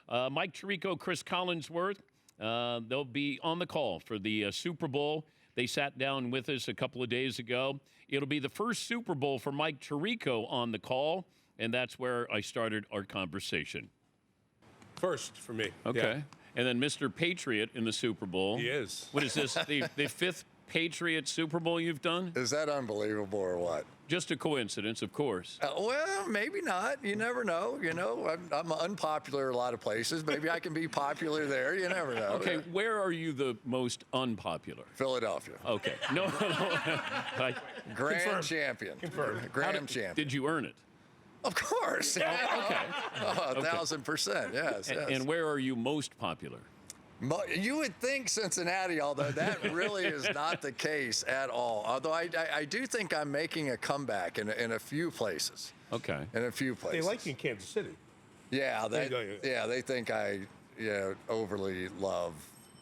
Mike Tirico, Cris Collinsworth, they'll be on the call for the Super Bowl. They sat down with us a couple of days ago. It'll be the first Super Bowl for Mike Tirico on the call, and that's where I started our conversation. First for me. Okay. Yeah. And then Mr. Patriot in the Super Bowl. He is. What is this, the fifth Patriot Super Bowl you've done? Is that unbelievable or what? Just a coincidence, of course. Well, maybe not. You never know. You know, I'm unpopular a lot of places. Maybe I can be popular there. You never know. Okay, where are you the most unpopular? Philadelphia. Okay. No. Grand Confirmed. champion. Confirmed. Grand champion. Did you earn it? Of course. Okay. Oh, 1,000%. Yes. And where are you most popular? You would think Cincinnati, although that really is not the case at all. Although I do think I'm making a comeback in a few places. Okay. In a few They places. like you in Kansas City. Yeah, they think I overly love.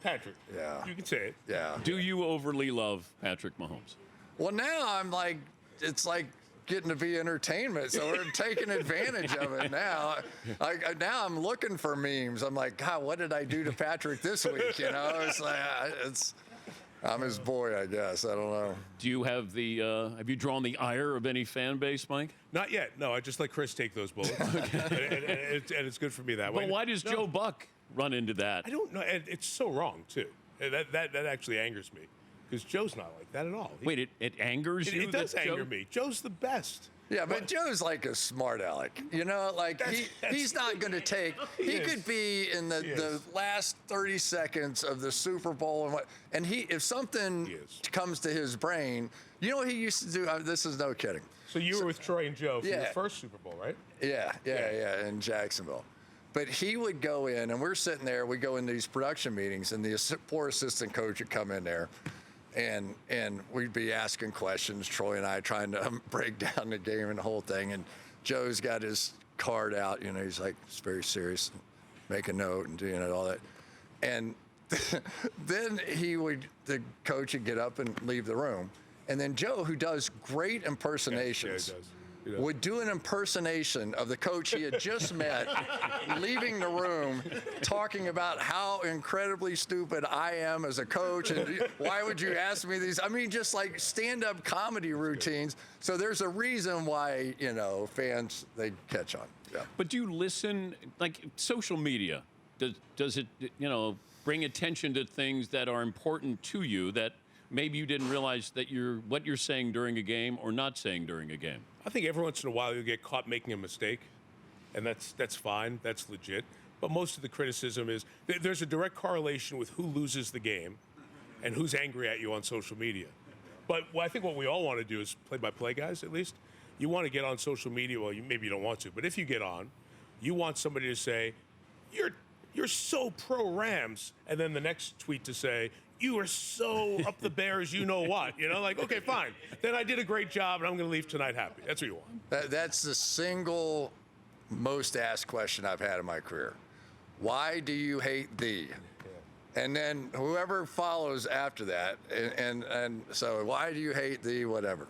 Patrick. Yeah. You can say it. Yeah. Do you overly love Patrick Mahomes? Well, now I'm like, it's like getting to be entertainment, so we're taking advantage of it now. Now I'm looking for memes. I'm like, God, what did I do to Patrick this week? You know, it's like I'm his boy, I guess. I don't know. Do you have have you drawn the ire of any fan base, Mike? Not yet. No, I just let Cris take those bullets. and it's good for me that way. But why does Joe Buck run into that? I don't know. And it's so wrong, too. That actually angers me. Because Joe's not like that at all. Wait, it angers you? It does anger me. Joe's the best. Yeah, but Joe's like a smart aleck. You know, like he's not going to take. He could be in the last 30 seconds of the Super Bowl, and if something comes to his brain, you know what he used to do? This is no kidding. So you were with Troy and Joe for your first Super Bowl, right? Yeah, in Jacksonville. But he would go in, and we're sitting there. We go into these production meetings, and the poor assistant coach would come in there. And we'd be asking questions, Troy and I, trying to break down the game and the whole thing. And Joe's got his card out, you know, he's like, it's very serious, make a note and doing all that. And then the coach would get up and leave the room. And then Joe, who does great impersonations, would do an impersonation of the coach he had just met, leaving the room, talking about how incredibly stupid I am as a coach, and why would you ask me these? I mean, just like stand-up comedy routines. So there's a reason why, you know, fans, they catch on. Yeah. But do you listen, like social media, does it, you know, bring attention to things that are important to you that maybe you didn't realize that what you're saying during a game or not saying during a game? I think every once in a while you'll get caught making a mistake, and that's fine. That's legit. But most of the criticism is there's a direct correlation with who loses the game and who's angry at you on social media. But I think what we all want to do is play-by-play guys, at least. You want to get on social media. Well, maybe you don't want to, but if you get on, you want somebody to say, you're so pro-Rams, and then the next tweet to say, you are so up the Bears, you know what. You know, like, okay, fine. Then I did a great job, and I'm going to leave tonight happy. That's what you want. That's the single most asked question I've had in my career. Why do you hate thee? And then whoever follows after that, and so why do you hate the whatever,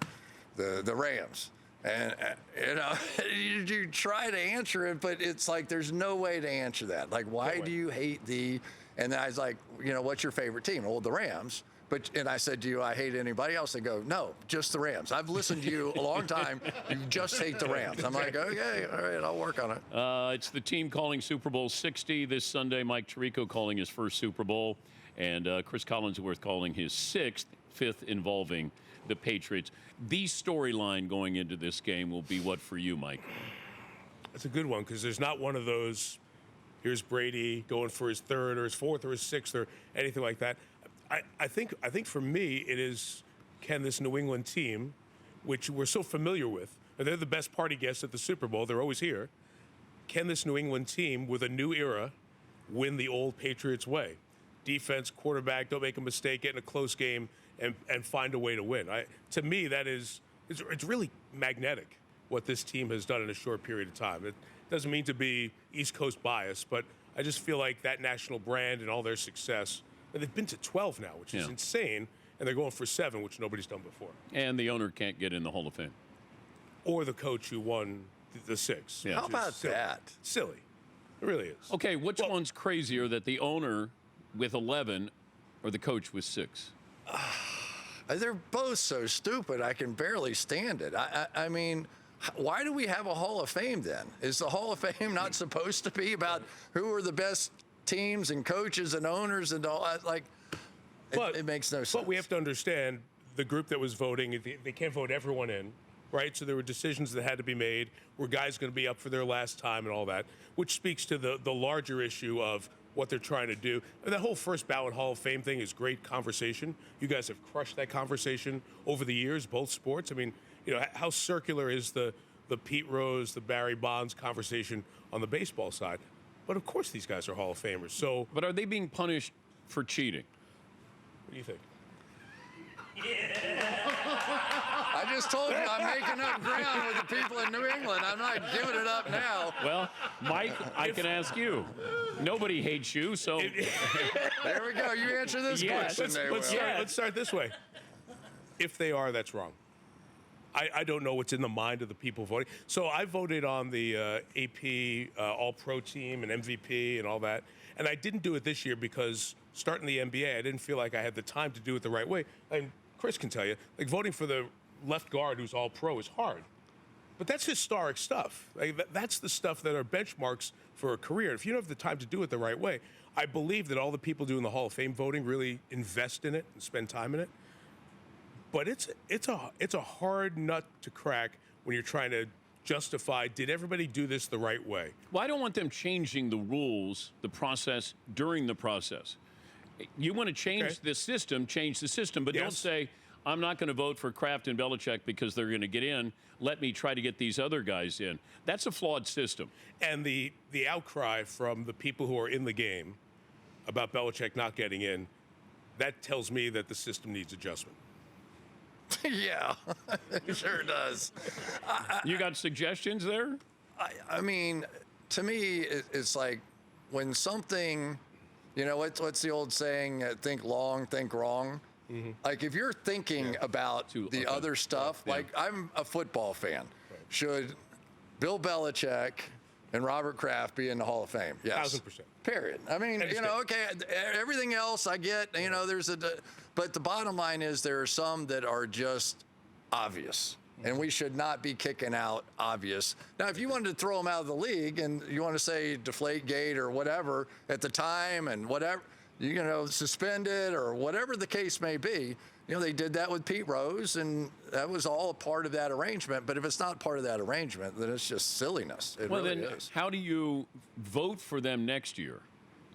the Rams? And, you know, you try to answer it, but it's like there's no way to answer that. Like, why do you hate the? And I was like, you know, what's your favorite team? Well, the Rams. And I said, do I hate anybody else? They go, no, just the Rams. I've listened to you a long time. You just hate the Rams. I'm like, okay, all right, I'll work on it. It's the team calling Super Bowl 60 this Sunday. Mike Tirico calling his first Super Bowl, and Cris Collinsworth calling his fifth involving the Patriots. The storyline going into this game will be what for you, Mike? That's a good one, because there's not one of those, here's Brady going for his third or his fourth or his sixth or anything like that. I think for me it is, can this New England team, which we're so familiar with, and they're the best party guests at the Super Bowl, they're always here, can this New England team with a new era win the old Patriots way? Defense, quarterback, don't make a mistake, get in a close game, and find a way to win. To me, it's really magnetic what this team has done in a short period of time. It doesn't mean to be East Coast bias, but I just feel like that national brand and all their success, and they've been to 12 now, which is insane, and they're going for 7, which nobody's done before. And the owner can't get in the Hall of Fame. Or the coach who won the 6. Yeah. How about that? Silly. It really is. Okay, which one's crazier, that the owner with 11 or the coach with 6? They're both so stupid, I can barely stand it. I mean, why do we have a Hall of Fame then? Is the Hall of Fame not supposed to be about who are the best teams and coaches and owners and all that? Like, it makes no sense. But we have to understand the group that was voting, they can't vote everyone in, right? So there were decisions that had to be made. Were guys going to be up for their last time and all that, which speaks to the larger issue of what they're trying to do. And that whole first ballot Hall of Fame thing is great conversation. You guys have crushed that conversation over the years, both sports. I mean, you know, how circular is the Pete Rose, the Barry Bonds conversation on the baseball side? But of course these guys are Hall of Famers. So, But are they being punished for cheating? what do you think? I just told you I'm making up ground with the people in New England. I'm not giving it up now. Well, Mike, I can ask you. Nobody hates you, so There we go. You answer this Yes. question. Let's start this way. If they are, that's wrong. I don't know what's in the mind of the people voting. So I voted on the AP All-Pro team and MVP and all that. And I didn't do it this year because starting the NBA, I didn't feel like I had the time to do it the right way. And Chris can tell you, like voting for the left guard who's All-Pro is hard. But that's historic stuff. Like, that's the stuff that are benchmarks for a career. If you don't have the time to do it the right way, I believe that all the people doing the Hall of Fame voting really invest in it and spend time in it. But it's a hard nut to crack when you're trying to justify, did everybody do this the right way? well, I don't want them changing the rules, the process, during the process. You want to change the system, but don't Yes. say, I'm not going to vote for Kraft and Belichick because they're going to get in. Let me try to get these other guys in. That's a flawed system. And the outcry from the people who are in the game about Belichick not getting in, that tells me that the system needs adjustment. Yeah, it sure does. You got suggestions there? I mean, to me, it's like when something, you know, what's the old saying? Think long, think wrong. Like if you're thinking about the other stuff, like I'm a football fan. Should Bill Belichick and Robert Kraft be in the Hall of Fame? Yes. 1,000%. Period. I mean, you know, okay, everything else I get, you know, but the bottom line is there are some that are just obvious. And we should not be kicking out obvious. Now, if you wanted to throw them out of the league and you want to say Deflategate or whatever at the time and whatever, you know, suspended or whatever the case may be, you know, they did that with Pete Rose and that was all a part of that arrangement. But if it's not part of that arrangement, then it's just silliness. It really is. How do you vote for them next year?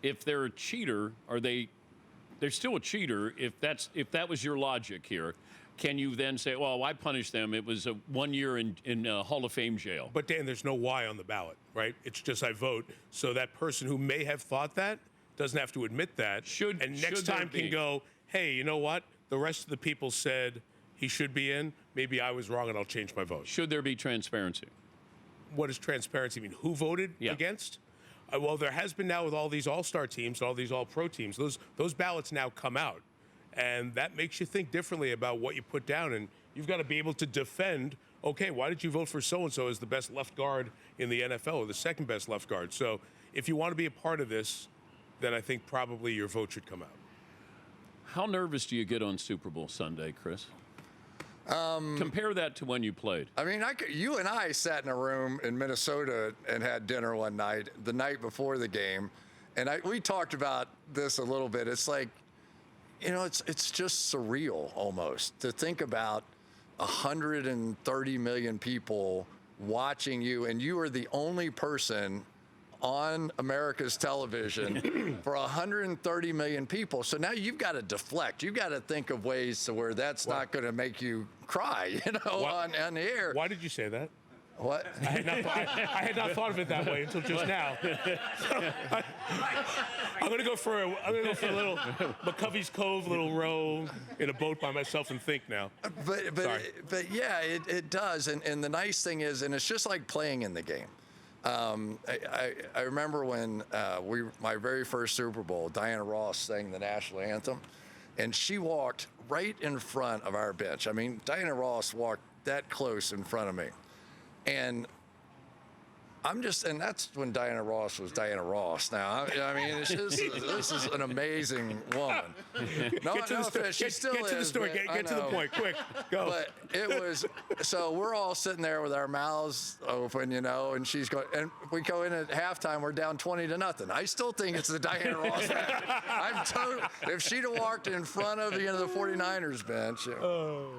If they're a cheater, they're still a cheater if that was your logic here. Can you then say, well, why punish them? It was 1 year in Hall of Fame jail. But Dan, there's no why on the ballot, right? It's just I vote. So that person who may have thought that doesn't have to admit that. And next time can go, hey, you know what? The rest of the people said he should be in. Maybe I was wrong and I'll change my vote. Should there be transparency? What does transparency mean? Who voted against? Well, there has been now with all these all-star teams, all these all-pro teams. Those ballots now come out. And that makes you think differently about what you put down. And you've got to be able to defend, okay, why did you vote for so-and-so as the best left guard in the NFL or the second best left guard? So if you want to be a part of this, then I think probably your vote should come out. How nervous do you get on Super Bowl Sunday, Chris? Compare that to when you played. I mean, you and I sat in a room in Minnesota and had dinner one night, the night before the game, and we talked about this a little bit. It's like, you know, it's just surreal almost to think about 130 million people watching you, and you are the only person on America's television for 130 million people. So now you've got to deflect. You've got to think of ways to where that's not going to make you cry, you know, on the air. Why did you say that? What? I had not thought of it that way until just now. I'm gonna go for a little McCovey's Cove, little row in a boat by myself and think now. But yeah, it does. And the nice thing is, and it's just like playing in the game. I remember when my very first Super Bowl, Diana Ross sang the national anthem, and she walked right in front of our bench. I mean, Diana Ross walked that close in front of me. And and that's when Diana Ross was Diana Ross. Now, I mean, this is an amazing woman. No, Get to the story. she still get is. to the story. Get to the point, quick. Go. But it was, so we're all sitting there with our mouths open, and she's going, and we go in at halftime, we're down 20-0. I still think it's the Diana Ross match. If she'd have walked in front of the 49ers bench.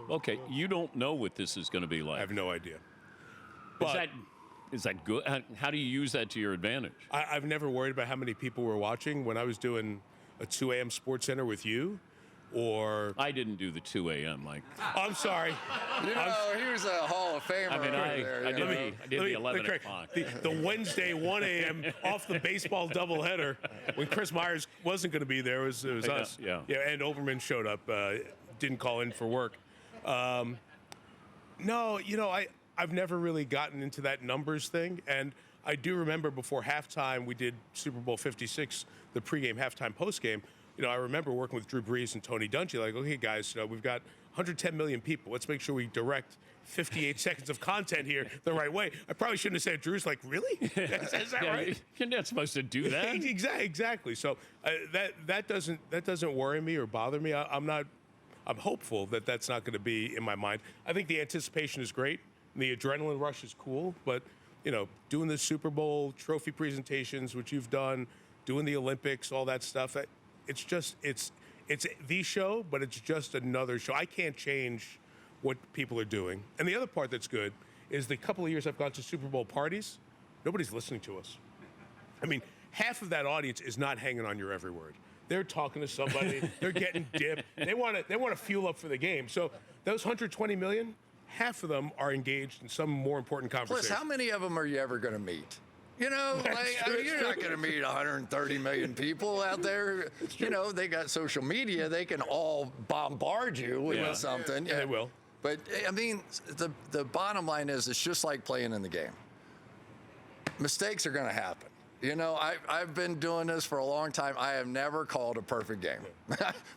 Okay, you don't know what this is going to be like. I have no idea. But Is that good? How do you use that to your advantage? I've never worried about how many people were watching when I was doing a 2 a.m. Sports Center with you, or I didn't do the 2 a.m. Like. I'm sorry. He was a Hall of Famer. I mean, I did the 11 Craig, o'clock. the Wednesday 1 a.m. off the baseball doubleheader when Chris Myers wasn't going to be there. It was us. Yeah. And Overman showed up. Didn't call in for work. No, I've never really gotten into that numbers thing. And I do remember before halftime, we did Super Bowl 56, the pregame, halftime, postgame. I remember working with Drew Brees and Tony Dungy, like, okay, guys, we've got 110 million people. Let's make sure we direct 58 seconds of content here the right way. I probably shouldn't have said Drew's like, really? Is that right? You're not supposed to do that. Exactly. So that doesn't worry me or bother me. I'm hopeful that that's not going to be in my mind. I think the anticipation is great. The adrenaline rush is cool, but, doing the Super Bowl trophy presentations, which you've done, doing the Olympics, all that stuff, it's the show, but it's just another show. I can't change what people are doing. And the other part that's good is the couple of years I've gone to Super Bowl parties, nobody's listening to us. I mean, half of that audience is not hanging on your every word. They're talking to somebody. They're getting dipped. They want to fuel up for the game. So those 120 million, half of them are engaged in some more important conversation. Plus, how many of them are you ever going to meet? You're not going to meet 130 million people out there. They got social media. They can all bombard you with something. Yeah, they will. But, I mean, the bottom line is it's just like playing in the game. Mistakes are going to happen. I've been doing this for a long time. I have never called a perfect game.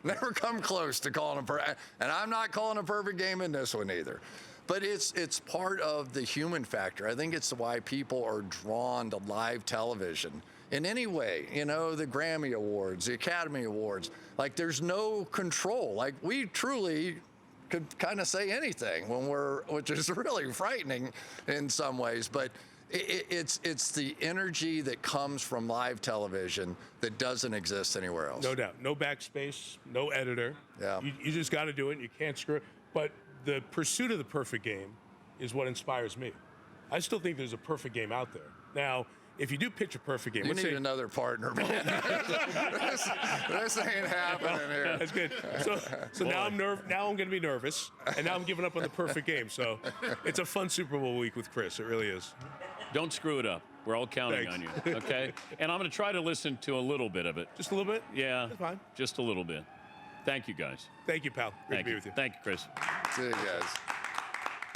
Never come close to calling a perfect, and I'm not calling a perfect game in this one either. But it's part of the human factor. I think it's why people are drawn to live television in any way. The Grammy Awards, the Academy Awards. Like, there's no control. Like, we truly could kind of say anything which is really frightening in some ways. But it's the energy that comes from live television that doesn't exist anywhere else. No doubt. No backspace, no editor. Yeah. You just got to do it. You can't screw it. But the pursuit of the perfect game is what inspires me. I still think there's a perfect game out there. Now, if you do pitch a perfect game, you need another partner, man. this ain't happening here. That's good. So now I'm going to be nervous, and now I'm giving up on the perfect game. So it's a fun Super Bowl week with Chris. It really is. Don't screw it up. We're all counting on you, okay? And I'm going to try to listen to a little bit of it. Just a little bit? Yeah. That's fine. Just a little bit. Thank you, guys. Thank you, pal. Great to be with you. Thank you, Chris. See you guys.